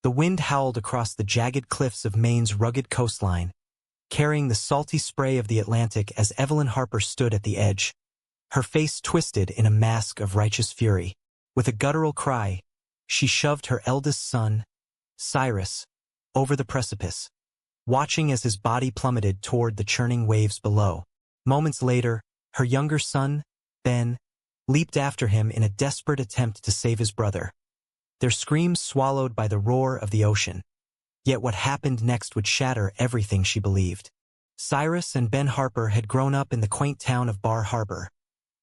The wind howled across the jagged cliffs of Maine's rugged coastline, carrying the salty spray of the Atlantic as Evelyn Harper stood at the edge, her face twisted in a mask of righteous fury. With a guttural cry, she shoved her eldest son, Cyrus, over the precipice, watching as his body plummeted toward the churning waves below. Moments later, her younger son, Ben, leaped after him in a desperate attempt to save his brother, their screams swallowed by the roar of the ocean. Yet what happened next would shatter everything she believed. Cyrus and Ben Harper had grown up in the quaint town of Bar Harbor,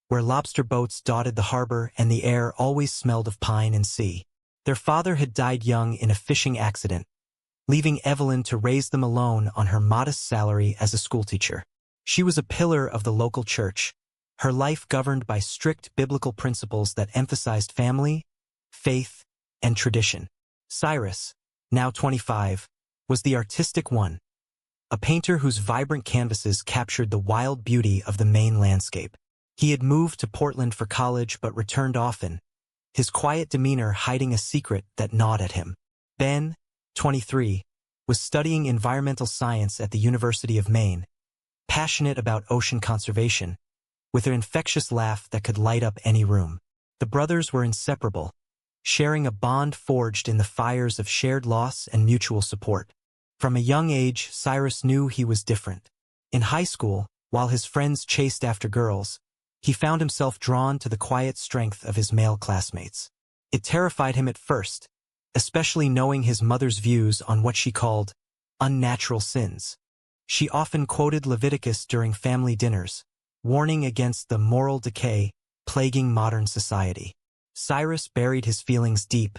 where lobster boats dotted the harbor and the air always smelled of pine and sea. Their father had died young in a fishing accident, leaving Evelyn to raise them alone on her modest salary as a schoolteacher. She was a pillar of the local church, her life governed by strict biblical principles that emphasized family, faith, and tradition. Cyrus, now 25, was the artistic one, a painter whose vibrant canvases captured the wild beauty of the Maine landscape. He had moved to Portland for college but returned often, his quiet demeanor hiding a secret that gnawed at him. Ben, 23, was studying environmental science at the University of Maine, passionate about ocean conservation, with an infectious laugh that could light up any room. The brothers were inseparable, sharing a bond forged in the fires of shared loss and mutual support. From a young age, Cyrus knew he was different. In high school, while his friends chased after girls, he found himself drawn to the quiet strength of his male classmates. It terrified him at first, especially knowing his mother's views on what she called unnatural sins. She often quoted Leviticus during family dinners, warning against the moral decay plaguing modern society. Cyrus buried his feelings deep,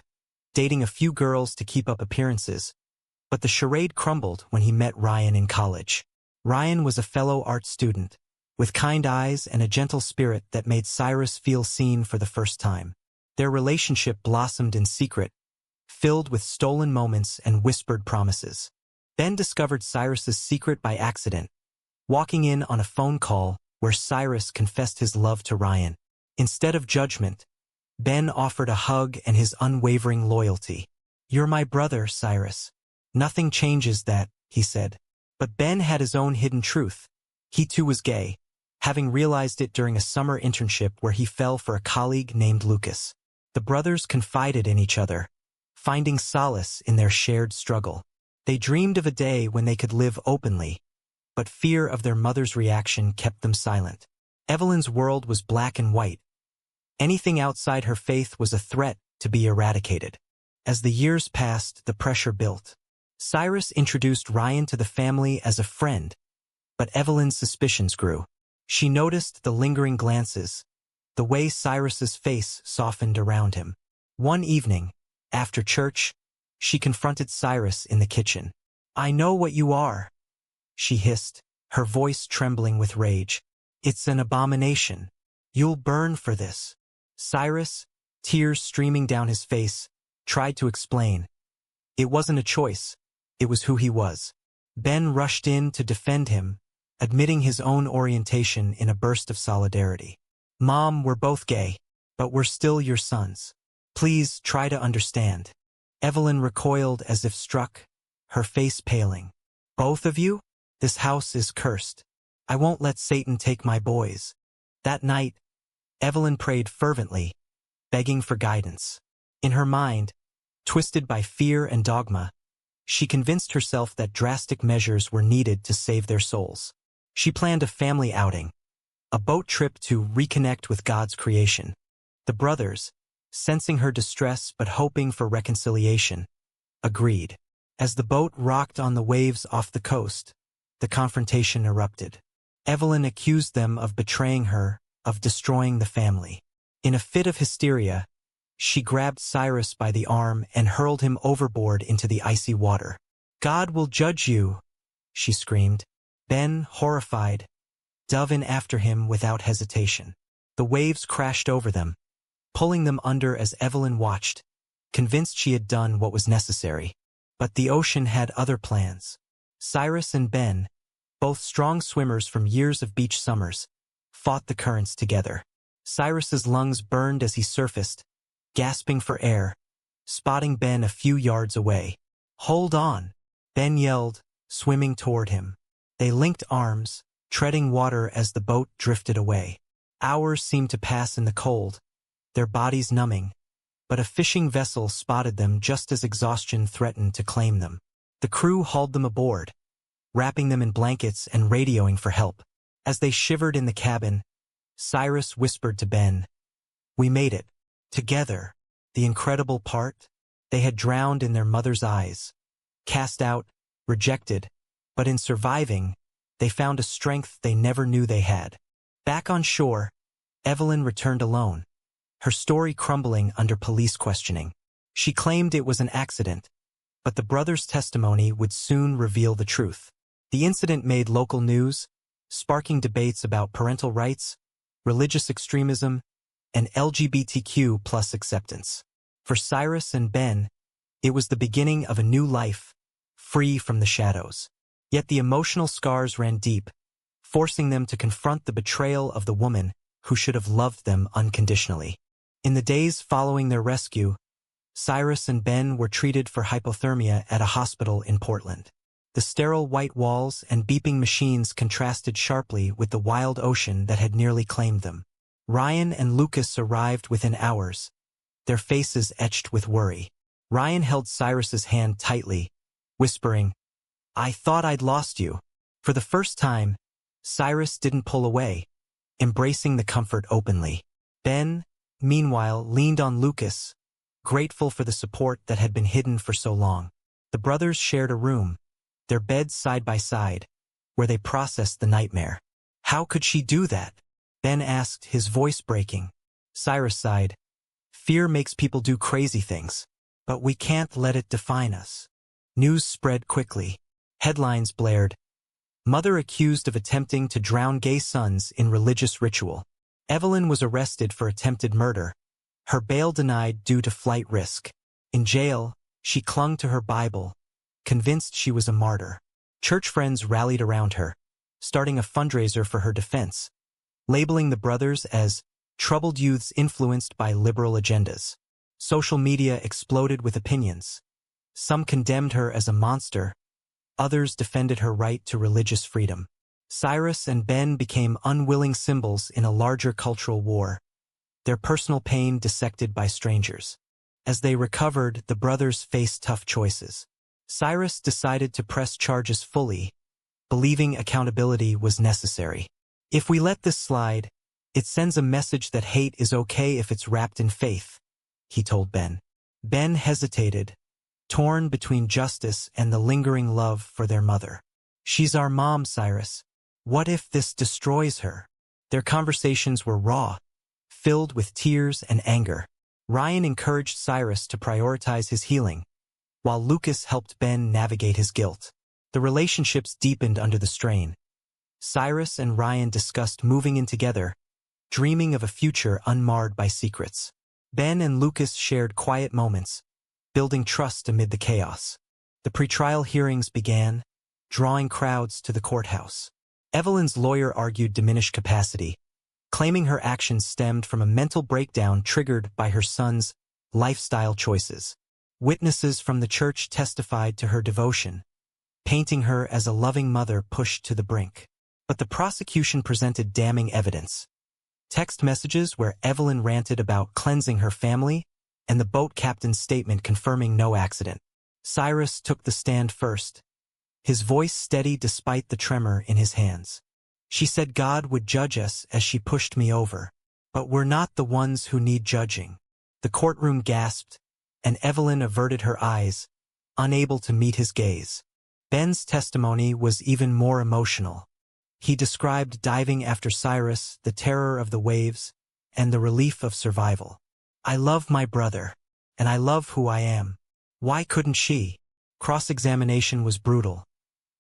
dating a few girls to keep up appearances, but the charade crumbled when he met Ryan in college. Ryan was a fellow art student, with kind eyes and a gentle spirit that made Cyrus feel seen for the first time. Their relationship blossomed in secret, filled with stolen moments and whispered promises. Ben discovered Cyrus's secret by accident, walking in on a phone call where Cyrus confessed his love to Ryan. Instead of judgment, Ben offered a hug and his unwavering loyalty. "You're my brother, Cyrus. Nothing changes that," he said. But Ben had his own hidden truth. He too was gay, having realized it during a summer internship where he fell for a colleague named Lucas. The brothers confided in each other, finding solace in their shared struggle. They dreamed of a day when they could live openly, but fear of their mother's reaction kept them silent. Evelyn's world was black and white. Anything outside her faith was a threat to be eradicated. As the years passed, the pressure built. Cyrus introduced Ryan to the family as a friend, but Evelyn's suspicions grew. She noticed the lingering glances, the way Cyrus's face softened around him. One evening, after church, she confronted Cyrus in the kitchen. "I know what you are," she hissed, her voice trembling with rage. "It's an abomination. You'll burn for this." Cyrus, tears streaming down his face, tried to explain. It wasn't a choice. It was who he was. Ben rushed in to defend him, admitting his own orientation in a burst of solidarity. "Mom, we're both gay, but we're still your sons. Please try to understand." Evelyn recoiled as if struck, her face paling. "Both of you? This house is cursed. I won't let Satan take my boys." That night, Evelyn prayed fervently, begging for guidance. In her mind, twisted by fear and dogma, she convinced herself that drastic measures were needed to save their souls. She planned a family outing, a boat trip to reconnect with God's creation. The brothers, sensing her distress but hoping for reconciliation, agreed. As the boat rocked on the waves off the coast, the confrontation erupted. Evelyn accused them of betraying her, of destroying the family. In a fit of hysteria, she grabbed Cyrus by the arm and hurled him overboard into the icy water. "God will judge you," she screamed. Ben, horrified, dove in after him without hesitation. The waves crashed over them, pulling them under as Evelyn watched, convinced she had done what was necessary. But the ocean had other plans. Cyrus and Ben, both strong swimmers from years of beach summers, fought the currents together. Cyrus's lungs burned as he surfaced, gasping for air, spotting Ben a few yards away. "Hold on," Ben yelled, swimming toward him. They linked arms, treading water as the boat drifted away. Hours seemed to pass in the cold, their bodies numbing, but a fishing vessel spotted them just as exhaustion threatened to claim them. The crew hauled them aboard, wrapping them in blankets and radioing for help. As they shivered in the cabin, Cyrus whispered to Ben, "We made it. Together." The incredible part? They had drowned in their mother's eyes, cast out, rejected, but in surviving, they found a strength they never knew they had. Back on shore, Evelyn returned alone, her story crumbling under police questioning. She claimed it was an accident, but the brothers' testimony would soon reveal the truth. The incident made local news, sparking debates about parental rights, religious extremism, and LGBTQ+ acceptance. For Cyrus and Ben, it was the beginning of a new life, free from the shadows. Yet the emotional scars ran deep, forcing them to confront the betrayal of the woman who should have loved them unconditionally. In the days following their rescue, Cyrus and Ben were treated for hypothermia at a hospital in Portland. The sterile white walls and beeping machines contrasted sharply with the wild ocean that had nearly claimed them. Ryan and Lucas arrived within hours, their faces etched with worry. Ryan held Cyrus's hand tightly, whispering, "I thought I'd lost you." For the first time, Cyrus didn't pull away, embracing the comfort openly. Ben, meanwhile, leaned on Lucas, grateful for the support that had been hidden for so long. The brothers shared a room, their beds side by side, where they processed the nightmare. "How could she do that?" Ben asked, his voice breaking. Cyrus sighed. "Fear makes people do crazy things, but we can't let it define us." News spread quickly. Headlines blared. Mother accused of attempting to drown gay sons in religious ritual. Evelyn was arrested for attempted murder, her bail denied due to flight risk. In jail, she clung to her Bible, convinced she was a martyr. Church friends rallied around her, starting a fundraiser for her defense, labeling the brothers as troubled youths influenced by liberal agendas. Social media exploded with opinions. Some condemned her as a monster, others defended her right to religious freedom. Cyrus and Ben became unwilling symbols in a larger cultural war, their personal pain dissected by strangers. As they recovered, the brothers faced tough choices. Cyrus decided to press charges fully, believing accountability was necessary. "If we let this slide, it sends a message that hate is okay if it's wrapped in faith," he told Ben. Ben hesitated, torn between justice and the lingering love for their mother. "She's our mom, Cyrus. What if this destroys her?" Their conversations were raw, filled with tears and anger. Ryan encouraged Cyrus to prioritize his healing, while Lucas helped Ben navigate his guilt. The relationships deepened under the strain. Cyrus and Ryan discussed moving in together, dreaming of a future unmarred by secrets. Ben and Lucas shared quiet moments, building trust amid the chaos. The pretrial hearings began, drawing crowds to the courthouse. Evelyn's lawyer argued diminished capacity, claiming her actions stemmed from a mental breakdown triggered by her son's lifestyle choices. Witnesses from the church testified to her devotion, painting her as a loving mother pushed to the brink. But the prosecution presented damning evidence. Text messages where Evelyn ranted about cleansing her family, and the boat captain's statement confirming no accident. Cyrus took the stand first, his voice steady despite the tremor in his hands. "She said God would judge us as she pushed me over, but we're not the ones who need judging." The courtroom gasped, and Evelyn averted her eyes, unable to meet his gaze. Ben's testimony was even more emotional. He described diving after Cyrus, the terror of the waves, and the relief of survival. "I love my brother, and I love who I am. Why couldn't she?" Cross-examination was brutal.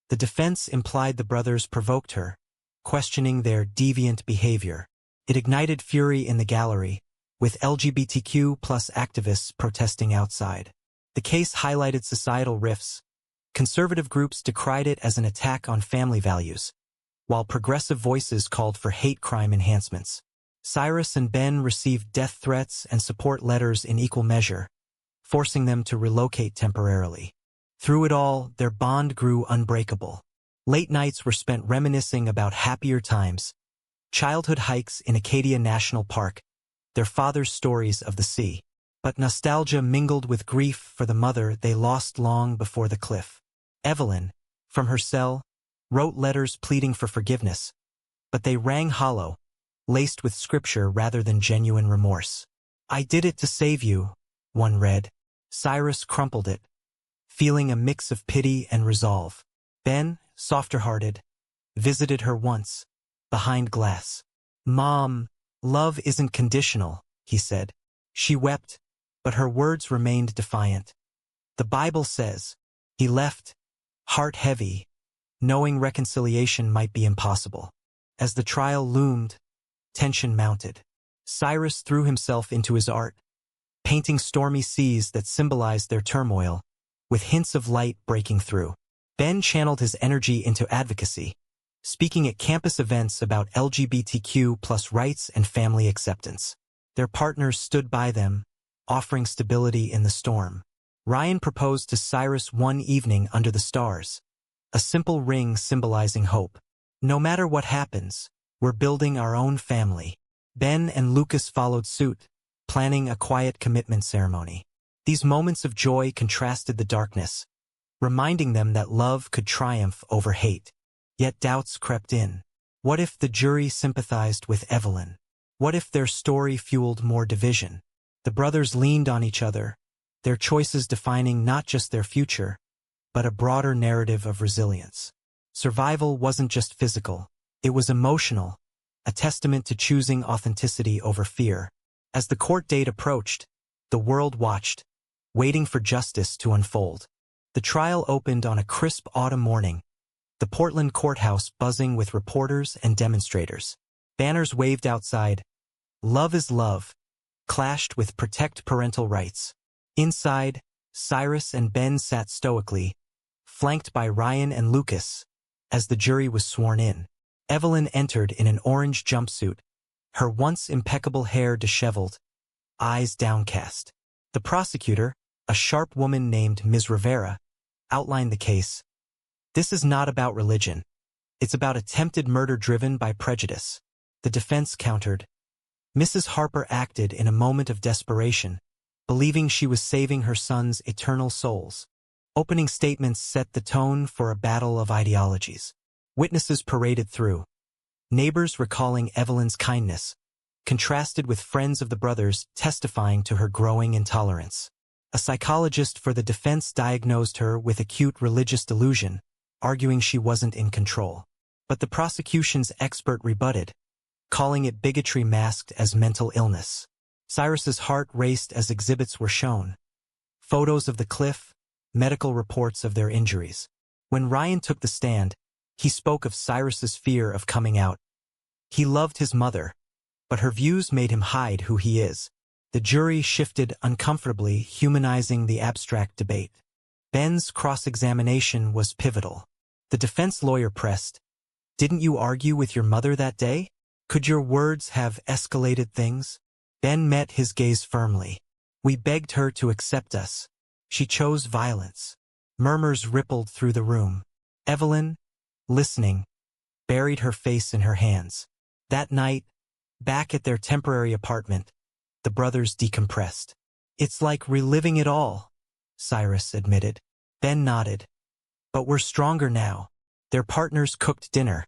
The defense implied the brothers provoked her, questioning their deviant behavior. It ignited fury in the gallery, with LGBTQ+ activists protesting outside. The case highlighted societal rifts. Conservative groups decried it as an attack on family values, while progressive voices called for hate crime enhancements. Cyrus and Ben received death threats and support letters in equal measure, forcing them to relocate temporarily. Through it all, their bond grew unbreakable. Late nights were spent reminiscing about happier times, childhood hikes in Acadia National Park, their father's stories of the sea. But nostalgia mingled with grief for the mother they lost long before the cliff. Evelyn, from her cell, wrote letters pleading for forgiveness, but they rang hollow, laced with scripture rather than genuine remorse. "I did it to save you," one read. Cyrus crumpled it, feeling a mix of pity and resolve. Ben, softer-hearted, visited her once, behind glass. "Mom, love isn't conditional," he said. She wept, but her words remained defiant. "The Bible says," he left, heart heavy, knowing reconciliation might be impossible. As the trial loomed, tension mounted. Cyrus threw himself into his art, painting stormy seas that symbolized their turmoil, with hints of light breaking through. Ben channeled his energy into advocacy, speaking at campus events about LGBTQ+ rights and family acceptance. Their partners stood by them, offering stability in the storm. Ryan proposed to Cyrus one evening under the stars, a simple ring symbolizing hope. "No matter what happens, we're building our own family." Ben and Lucas followed suit, planning a quiet commitment ceremony. These moments of joy contrasted the darkness, reminding them that love could triumph over hate. Yet doubts crept in. What if the jury sympathized with Evelyn? What if their story fueled more division? The brothers leaned on each other, their choices defining not just their future, but a broader narrative of resilience. Survival wasn't just physical, it was emotional, a testament to choosing authenticity over fear. As the court date approached, the world watched, waiting for justice to unfold. The trial opened on a crisp autumn morning, the Portland courthouse buzzing with reporters and demonstrators. Banners waved outside. "Love is love," clashed with "Protect parental rights." Inside, Cyrus and Ben sat stoically, flanked by Ryan and Lucas, as the jury was sworn in. Evelyn entered in an orange jumpsuit, her once impeccable hair disheveled, eyes downcast. The prosecutor, a sharp woman named Ms. Rivera, outlined the case. "This is not about religion. It's about attempted murder driven by prejudice." The defense countered. Mrs. Harper acted in a moment of desperation, believing she was saving her son's eternal souls. Opening statements set the tone for a battle of ideologies. Witnesses paraded through. Neighbors recalling Evelyn's kindness, contrasted with friends of the brothers testifying to her growing intolerance. A psychologist for the defense diagnosed her with acute religious delusion, arguing she wasn't in control. But the prosecution's expert rebutted, calling it bigotry masked as mental illness. Cyrus's heart raced as exhibits were shown. Photos of the cliff, medical reports of their injuries. When Ryan took the stand, he spoke of Cyrus's fear of coming out. He loved his mother, but her views made him hide who he is. The jury shifted uncomfortably, humanizing the abstract debate. Ben's cross-examination was pivotal. The defense lawyer pressed, "Didn't you argue with your mother that day? Could your words have escalated things?" Ben met his gaze firmly. "We begged her to accept us. She chose violence." Murmurs rippled through the room. Evelyn, listening, buried her face in her hands. That night, back at their temporary apartment, the brothers decompressed. "It's like reliving it all," Cyrus admitted. Ben nodded. "But we're stronger now." Their partners cooked dinner,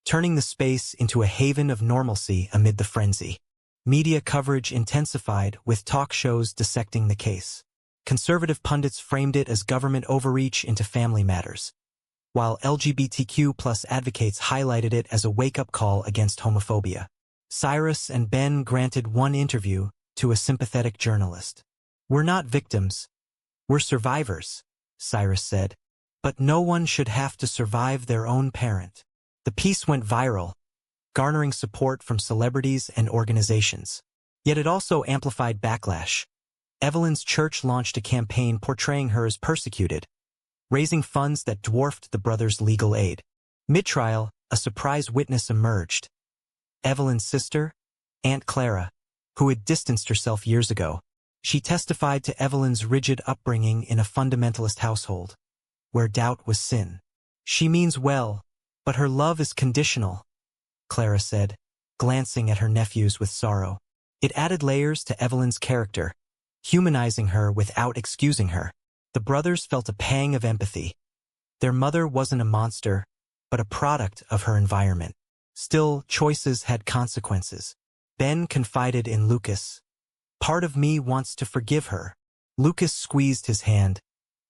turning the space into a haven of normalcy amid the frenzy. Media coverage intensified, with talk shows dissecting the case. Conservative pundits framed it as government overreach into family matters, while LGBTQ+ advocates highlighted it as a wake-up call against homophobia. Cyrus and Ben granted one interview to a sympathetic journalist. "We're not victims. We're survivors," Cyrus said. "But no one should have to survive their own parent." The piece went viral, garnering support from celebrities and organizations. Yet it also amplified backlash. Evelyn's church launched a campaign portraying her as persecuted, raising funds that dwarfed the brothers' legal aid. Mid-trial, a surprise witness emerged. Evelyn's sister, Aunt Clara, who had distanced herself years ago. She testified to Evelyn's rigid upbringing in a fundamentalist household, where doubt was sin. She means well, but her love is conditional, Clara said, glancing at her nephews with sorrow. It added layers to Evelyn's character, humanizing her without excusing her. The brothers felt a pang of empathy. Their mother wasn't a monster, but a product of her environment. Still, choices had consequences. Ben confided in Lucas. Part of me wants to forgive her. Lucas squeezed his hand.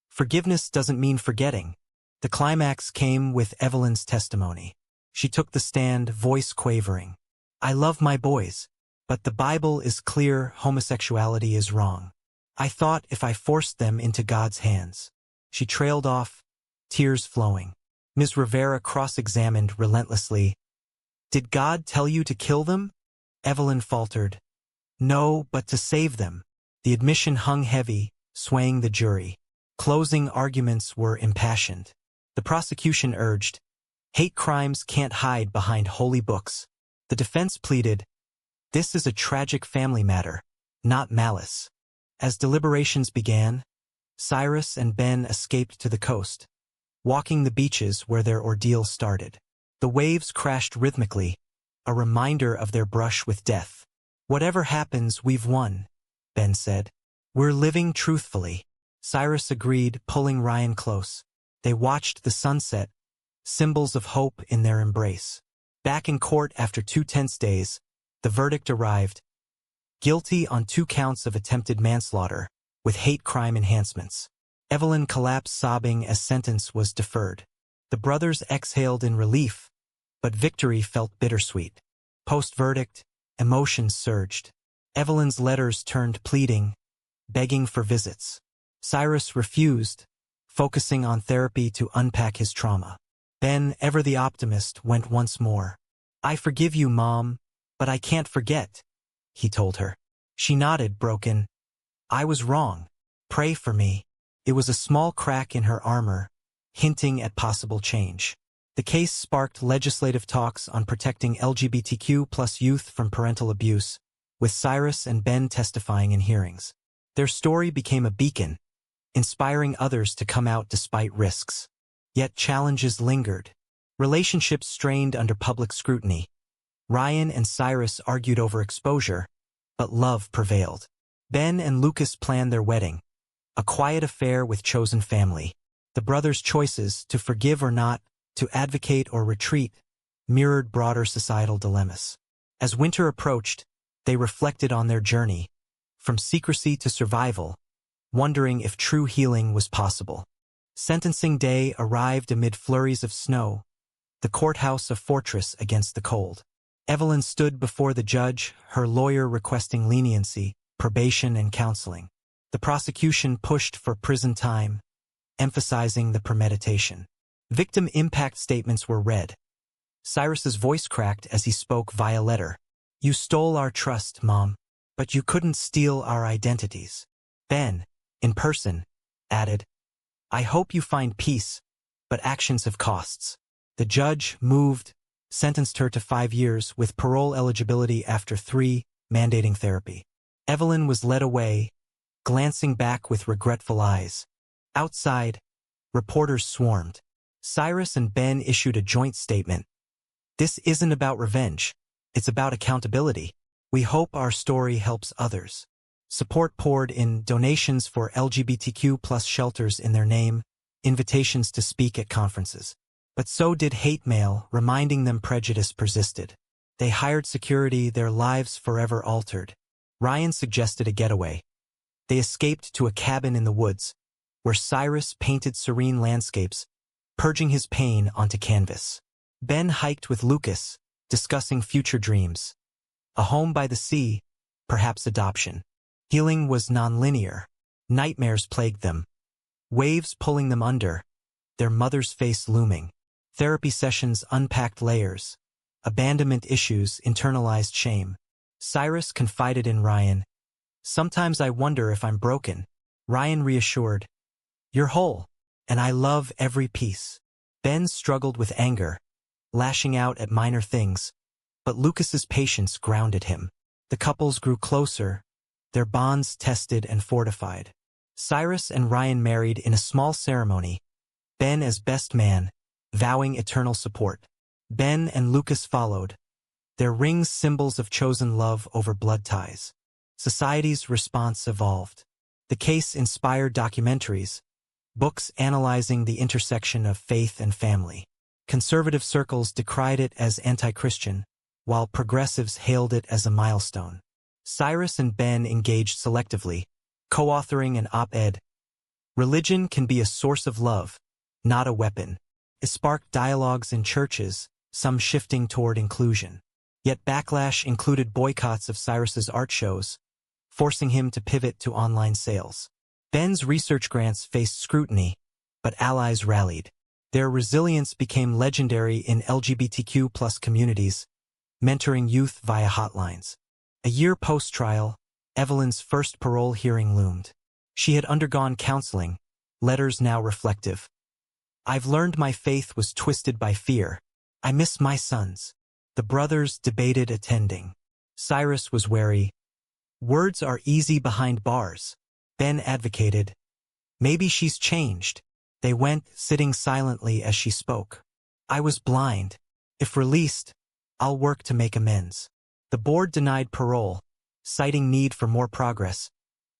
Forgiveness doesn't mean forgetting. The climax came with Evelyn's testimony. She took the stand, voice quavering. I love my boys, but the Bible is clear homosexuality is wrong. I thought if I forced them into God's hands. She trailed off, tears flowing. Ms. Rivera cross-examined relentlessly. Did God tell you to kill them? Evelyn faltered. No, but to save them. The admission hung heavy, swaying the jury. Closing arguments were impassioned. The prosecution urged, hate crimes can't hide behind holy books. The defense pleaded, this is a tragic family matter, not malice. As deliberations began, Cyrus and Ben escaped to the coast, walking the beaches where their ordeal started. The waves crashed rhythmically, a reminder of their brush with death. Whatever happens, we've won, Ben said. We're living truthfully. Cyrus agreed, pulling Ryan close. They watched the sunset, symbols of hope in their embrace. Back in court after 2 tense days, the verdict arrived. Guilty on 2 counts of attempted manslaughter, with hate crime enhancements. Evelyn collapsed sobbing as sentence was deferred. The brothers exhaled in relief, but victory felt bittersweet. Post-verdict, emotions surged. Evelyn's letters turned pleading, begging for visits. Cyrus refused, focusing on therapy to unpack his trauma. Ben, ever the optimist, went once more. I forgive you, Mom, but I can't forget, he told her. She nodded, broken. I was wrong. Pray for me. It was a small crack in her armor, hinting at possible change. The case sparked legislative talks on protecting LGBTQ+ youth from parental abuse, with Cyrus and Ben testifying in hearings. Their story became a beacon, inspiring others to come out despite risks. Yet challenges lingered. Relationships strained under public scrutiny. Ryan and Cyrus argued over exposure, but love prevailed. Ben and Lucas planned their wedding, a quiet affair with chosen family. The brothers' choices, to forgive or not, to advocate or retreat, mirrored broader societal dilemmas. As winter approached, they reflected on their journey, from secrecy to survival, wondering if true healing was possible. Sentencing day arrived amid flurries of snow, the courthouse a fortress against the cold. Evelyn stood before the judge, her lawyer requesting leniency, probation, and counseling. The prosecution pushed for prison time, emphasizing the premeditation. Victim impact statements were read. Cyrus's voice cracked as he spoke via letter. You stole our trust, Mom, but you couldn't steal our identities. Ben, in person, added, I hope you find peace, but actions have costs. The judge, moved, sentenced her to 5 years with parole eligibility after 3, mandating therapy. Evelyn was led away, glancing back with regretful eyes. Outside, reporters swarmed. Cyrus and Ben issued a joint statement. This isn't about revenge. It's about accountability. We hope our story helps others. Support poured in, donations for LGBTQ+ shelters in their name, invitations to speak at conferences. But so did hate mail, reminding them prejudice persisted. They hired security, their lives forever altered. Ryan suggested a getaway. They escaped to a cabin in the woods, where Cyrus painted serene landscapes, purging his pain onto canvas. Ben hiked with Lucas, discussing future dreams. A home by the sea, perhaps adoption. Healing was nonlinear. Nightmares plagued them. Waves pulling them under, their mother's face looming. Therapy sessions unpacked layers. Abandonment issues, internalized shame. Cyrus confided in Ryan. Sometimes I wonder if I'm broken. Ryan reassured. You're whole, and I love every piece. Ben struggled with anger, lashing out at minor things, but Lucas's patience grounded him. The couples grew closer, their bonds tested and fortified. Cyrus and Ryan married in a small ceremony, Ben as best man, vowing eternal support. Ben and Lucas followed, their rings symbols of chosen love over blood ties. Society's response evolved. The case inspired documentaries, books analyzing the intersection of faith and family. Conservative circles decried it as anti-Christian, while progressives hailed it as a milestone. Cyrus and Ben engaged selectively, co-authoring an op-ed. Religion can be a source of love, not a weapon. It sparked dialogues in churches, some shifting toward inclusion. Yet backlash included boycotts of Cyrus's art shows, forcing him to pivot to online sales. Ben's research grants faced scrutiny, but allies rallied. Their resilience became legendary in LGBTQ+ communities, mentoring youth via hotlines. A year post-trial, Evelyn's first parole hearing loomed. She had undergone counseling, letters now reflective. "I've learned my faith was twisted by fear. I miss my sons." The brothers debated attending. Cyrus was wary. "Words are easy behind bars." Ben advocated. "Maybe she's changed." They went, sitting silently as she spoke. "I was blind. If released, I'll work to make amends." The board denied parole, citing need for more progress,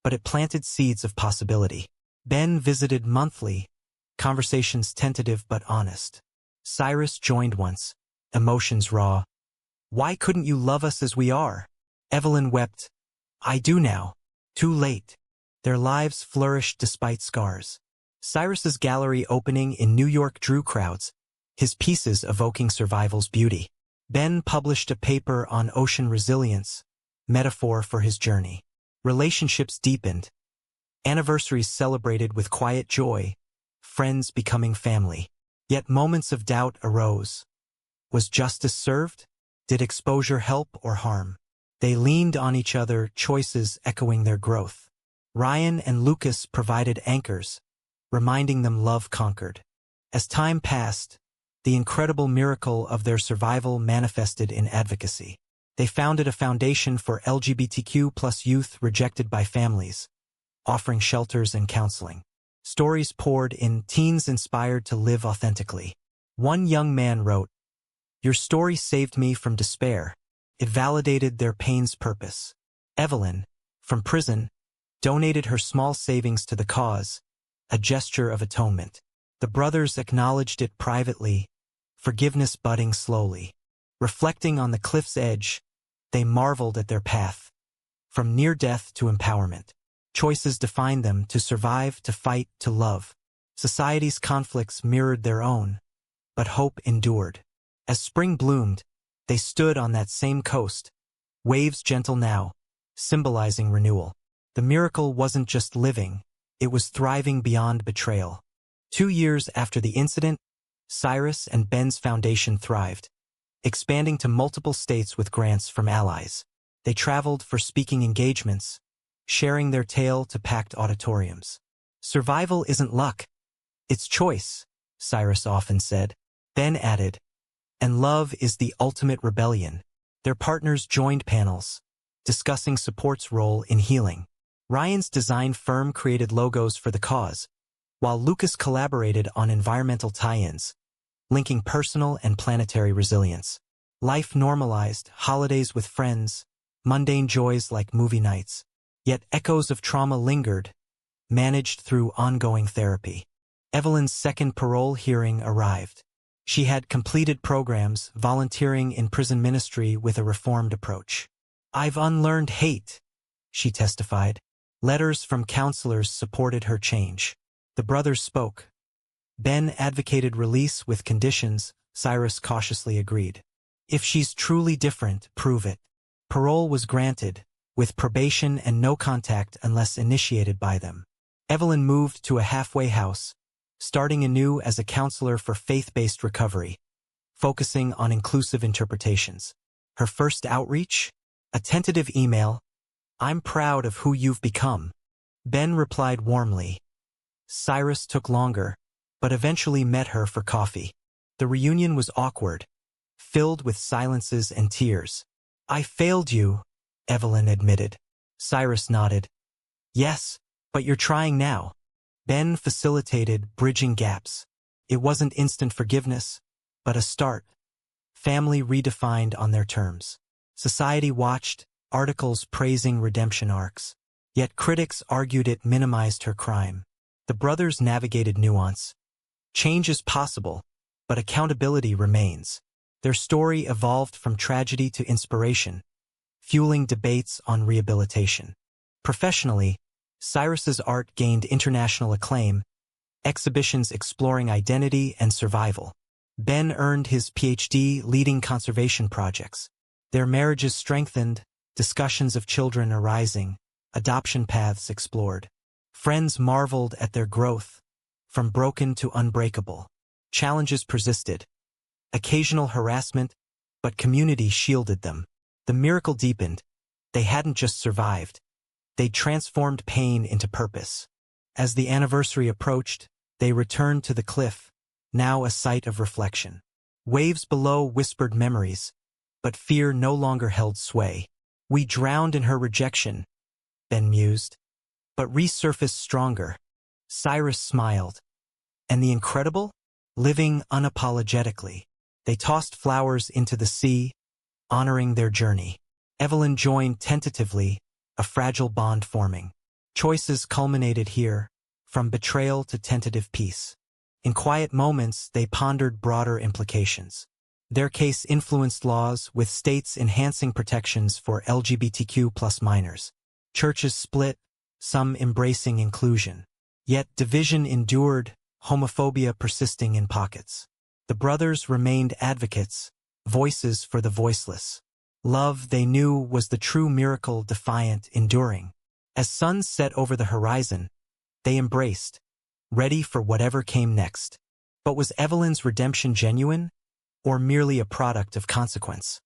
but it planted seeds of possibility. Ben visited monthly, conversations tentative but honest. Cyrus joined once, emotions raw. "Why couldn't you love us as we are?" Evelyn wept. "I do now. Too late." Their lives flourished despite scars. Cyrus's gallery opening in New York drew crowds, his pieces evoking survival's beauty. Ben published a paper on ocean resilience, metaphor for his journey. Relationships deepened. Anniversaries celebrated with quiet joy, friends becoming family. Yet moments of doubt arose. Was justice served? Did exposure help or harm? They leaned on each other, choices echoing their growth. Ryan and Lucas provided anchors, reminding them love conquered. As time passed, the incredible miracle of their survival manifested in advocacy. They founded a foundation for LGBTQ+ youth rejected by families, offering shelters and counseling. Stories poured in, teens inspired to live authentically. One young man wrote, "Your story saved me from despair. It validated their pain's purpose." Evelyn, from prison, donated her small savings to the cause, a gesture of atonement. The brothers acknowledged it privately, forgiveness budding slowly. Reflecting on the cliff's edge, they marveled at their path. From near death to empowerment. Choices defined them: to survive, to fight, to love. Society's conflicts mirrored their own, but hope endured. As spring bloomed, they stood on that same coast, waves gentle now, symbolizing renewal. The miracle wasn't just living, it was thriving beyond betrayal. 2 years after the incident, Cyrus and Ben's foundation thrived, expanding to multiple states with grants from allies. They traveled for speaking engagements, sharing their tale to packed auditoriums. "Survival isn't luck, it's choice," Cyrus often said. Ben added, "And love is the ultimate rebellion." Their partners joined panels, discussing support's role in healing. Ryan's design firm created logos for the cause, while Lucas collaborated on environmental tie-ins, linking personal and planetary resilience. Life normalized, holidays with friends, mundane joys like movie nights. Yet echoes of trauma lingered, managed through ongoing therapy. Evelyn's second parole hearing arrived. She had completed programs, volunteering in prison ministry with a reformed approach. "I've unlearned hate," she testified. Letters from counselors supported her change. The brothers spoke. Ben advocated release with conditions. Cyrus cautiously agreed. "If she's truly different, prove it." Parole was granted, with probation and no contact unless initiated by them. Evelyn moved to a halfway house, starting anew as a counselor for faith-based recovery, focusing on inclusive interpretations. Her first outreach? A tentative email, "I'm proud of who you've become." Ben replied warmly. Cyrus took longer, but eventually met her for coffee. The reunion was awkward, filled with silences and tears. "I failed you," Evelyn admitted. Cyrus nodded. Yes, but you're trying now. Ben facilitated bridging gaps. It wasn't instant forgiveness, but a start. Family redefined on their terms. Society watched, articles praising redemption arcs. Yet critics argued it minimized her crime. The brothers navigated nuance. Change is possible, but accountability remains. Their story evolved from tragedy to inspiration, fueling debates on rehabilitation. Professionally, Cyrus's art gained international acclaim, exhibitions exploring identity and survival. Ben earned his PhD leading conservation projects. Their marriages strengthened, discussions of children arising, adoption paths explored. Friends marveled at their growth, from broken to unbreakable. Challenges persisted. Occasional harassment, but community shielded them. The miracle deepened. They hadn't just survived. They transformed pain into purpose. As the anniversary approached, they returned to the cliff, now a site of reflection. Waves below whispered memories, but fear no longer held sway. We drowned in her rejection, Ben mused, but resurfaced stronger. Cyrus smiled. And the incredible? Living unapologetically. They tossed flowers into the sea, honoring their journey. Evelyn joined tentatively, a fragile bond forming. Choices culminated here, from betrayal to tentative peace. In quiet moments, they pondered broader implications. Their case influenced laws, with states enhancing protections for LGBTQ+ minors. Churches split, some embracing inclusion. Yet division endured, homophobia persisting in pockets. The brothers remained advocates, voices for the voiceless. Love, they knew, was the true miracle, defiant, enduring. As suns set over the horizon, they embraced, ready for whatever came next. But was Evelyn's redemption genuine, or merely a product of consequence?